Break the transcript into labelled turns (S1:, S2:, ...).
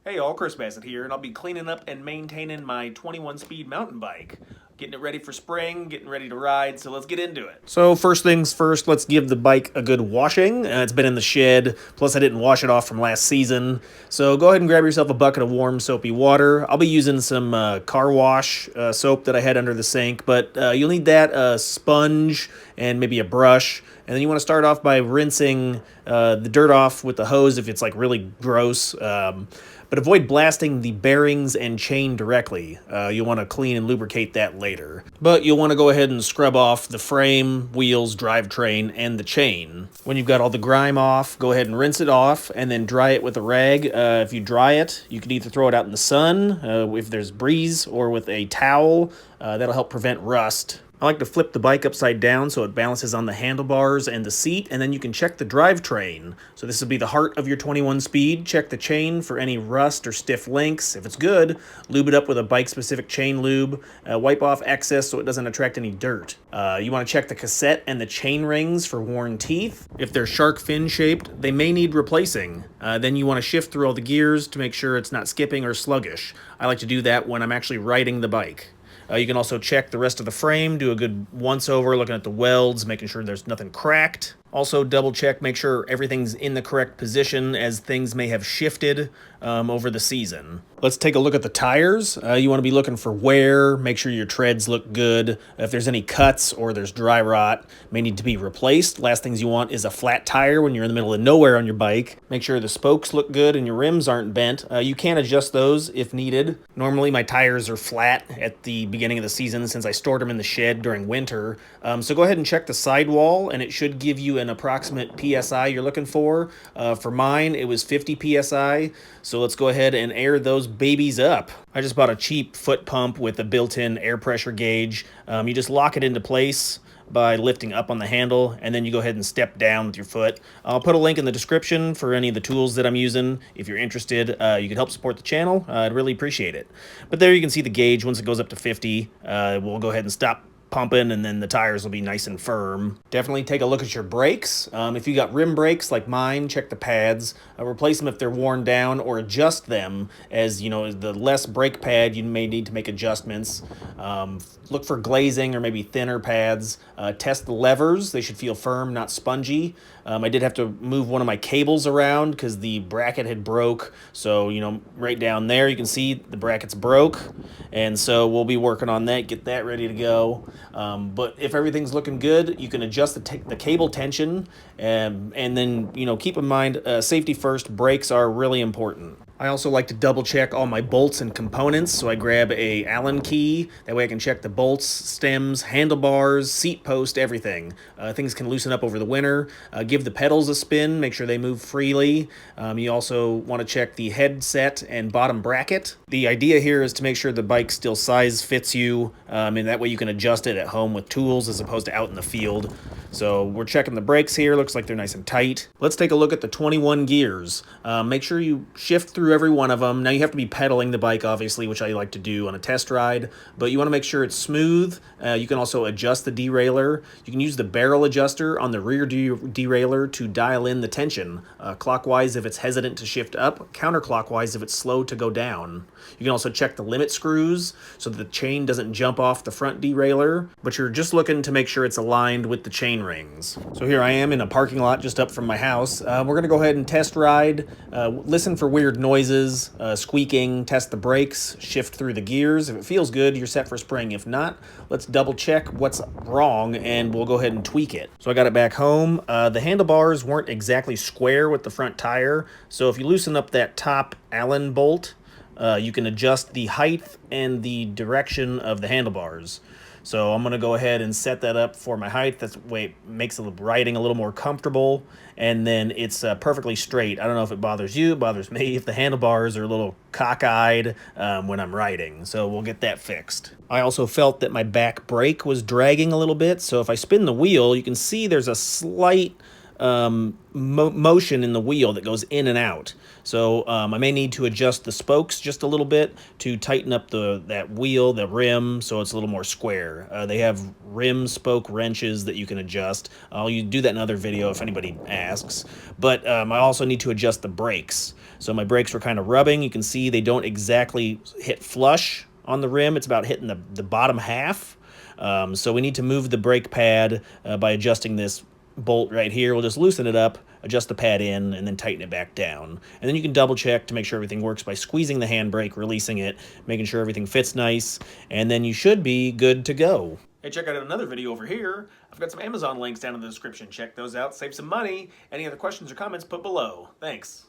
S1: Hey all, Chris Bassett here, and I'll be cleaning up and maintaining my 21 speed mountain bike. Getting it ready for spring, getting ready to ride, so let's get into it. So first things first, let's give the bike a good washing. It's been in the shed, plus I didn't wash it off from last season. So go ahead and grab yourself a bucket of warm soapy water. I'll be using some car wash soap that I had under the sink, but you'll need that, a sponge, and maybe a brush. And then you want to start off by rinsing the dirt off with the hose if it's like really gross. But avoid blasting the bearings and chain directly. You'll want to clean and lubricate that later. But you'll want to go ahead and scrub off the frame, wheels, drivetrain, and the chain. When you've got all the grime off, go ahead and rinse it off and then dry it with a rag. If you dry it, you can either throw it out in the sun if there's breeze, or with a towel. That'll help prevent rust. I like to flip the bike upside down so it balances on the handlebars and the seat, and then you can check the drivetrain. So this will be the heart of your 21 speed. Check the chain for any rust or stiff links. If it's good, lube it up with a bike-specific chain lube. Wipe off excess so it doesn't attract any dirt. You want to check the cassette and the chain rings for worn teeth. If they're shark fin shaped, they may need replacing. Then you want to shift through all the gears to make sure it's not skipping or sluggish. I like to do that when I'm actually riding the bike. You can also check the rest of the frame, do a good once-over, looking at the welds, making sure there's nothing cracked. Also double-check, make sure everything's in the correct position, as things may have shifted over the season. Let's take a look at the tires. You want to be looking for wear, make sure your treads look good. If there's any cuts or there's dry rot, may need to be replaced. Last things you want is a flat tire when you're in the middle of nowhere on your bike. Make sure the spokes look good and your rims aren't bent. You can adjust those if needed. Normally my tires are flat at the beginning of the season since I stored them in the shed during winter. So go ahead and check the sidewall, and it should give you an approximate PSI you're looking for. For mine, it was 50 PSI. So let's go ahead and air those babies up. I just bought a cheap foot pump with a built-in air pressure gauge. You just lock it into place by lifting up on the handle, and then you go ahead and step down with your foot. I'll put a link in the description for any of the tools that I'm using. If you're interested, you can help support the channel. I'd really appreciate it. But there you can see the gauge. Once it goes up to 50, we'll go ahead and stop pumping, and then the tires will be nice and firm. Definitely take a look at your brakes. If you got rim brakes like mine, check the pads. Replace them if they're worn down, or adjust them, as you know, the less brake pad you may need to make adjustments. Look for glazing or maybe thinner pads. Test the levers. They should feel firm, not spongy. I did have to move one of my cables around because the bracket had broke. So, you know, right down there you can see the bracket's broke. And so we'll be working on that, get that ready to go. But if everything's looking good, you can adjust the cable tension, and then, you know, keep in mind, safety first. Brakes are really important. I also like to double check all my bolts and components, so I grab a Allen key. That way I can check the bolts, stems, handlebars, seat post, everything. Things can loosen up over the winter. Give the pedals a spin, make sure they move freely. You also want to check the headset and bottom bracket. The idea here is to make sure the bike still size fits you, and that way you can adjust it at home with tools as opposed to out in the field. So we're checking the brakes here. Looks like they're nice and tight. Let's take a look at the 21 gears. Make sure you shift through every one of them. Now you have to be pedaling the bike, obviously, which I like to do on a test ride, but you want to make sure it's smooth. You can also adjust the derailleur. You can use the barrel adjuster on the rear derailleur to dial in the tension. Clockwise if it's hesitant to shift up, counterclockwise if it's slow to go down. You can also check the limit screws so that the chain doesn't jump off the front derailleur, but you're just looking to make sure it's aligned with the chain rings. So here I am in a parking lot just up from my house. We're going to go ahead and test ride, listen for weird noises, squeaking, test the brakes, shift through the gears. If it feels good, you're set for spring. If not, let's double check what's wrong and we'll go ahead and tweak it. So I got it back home. The handlebars weren't exactly square with the front tire, so if you loosen up that top Allen bolt, you can adjust the height and the direction of the handlebars. So I'm going to go ahead and set that up for my height. That's the way it makes the riding a little more comfortable. And then it's perfectly straight. I don't know if it bothers you. It bothers me if the handlebars are a little cockeyed when I'm riding. So we'll get that fixed. I also felt that my back brake was dragging a little bit. So if I spin the wheel, you can see there's a slight motion in the wheel that goes in and out. So I may need to adjust the spokes just a little bit to tighten up that wheel, the rim, so it's a little more square. They have rim spoke wrenches that you can adjust. I'll do that in another video if anybody asks. But I also need to adjust the brakes. So my brakes were kind of rubbing. You can see they don't exactly hit flush on the rim. It's about hitting the bottom half. So we need to move the brake pad by adjusting this bolt right here. We'll just loosen it up, adjust the pad in, and then tighten it back down. And then you can double check to make sure everything works by squeezing the handbrake, releasing it, making sure everything fits nice, and then you should be good to go. Hey, check out another video over here. I've got some Amazon links down in the description. Check those out, save some money. Any other questions or comments, put below. Thanks.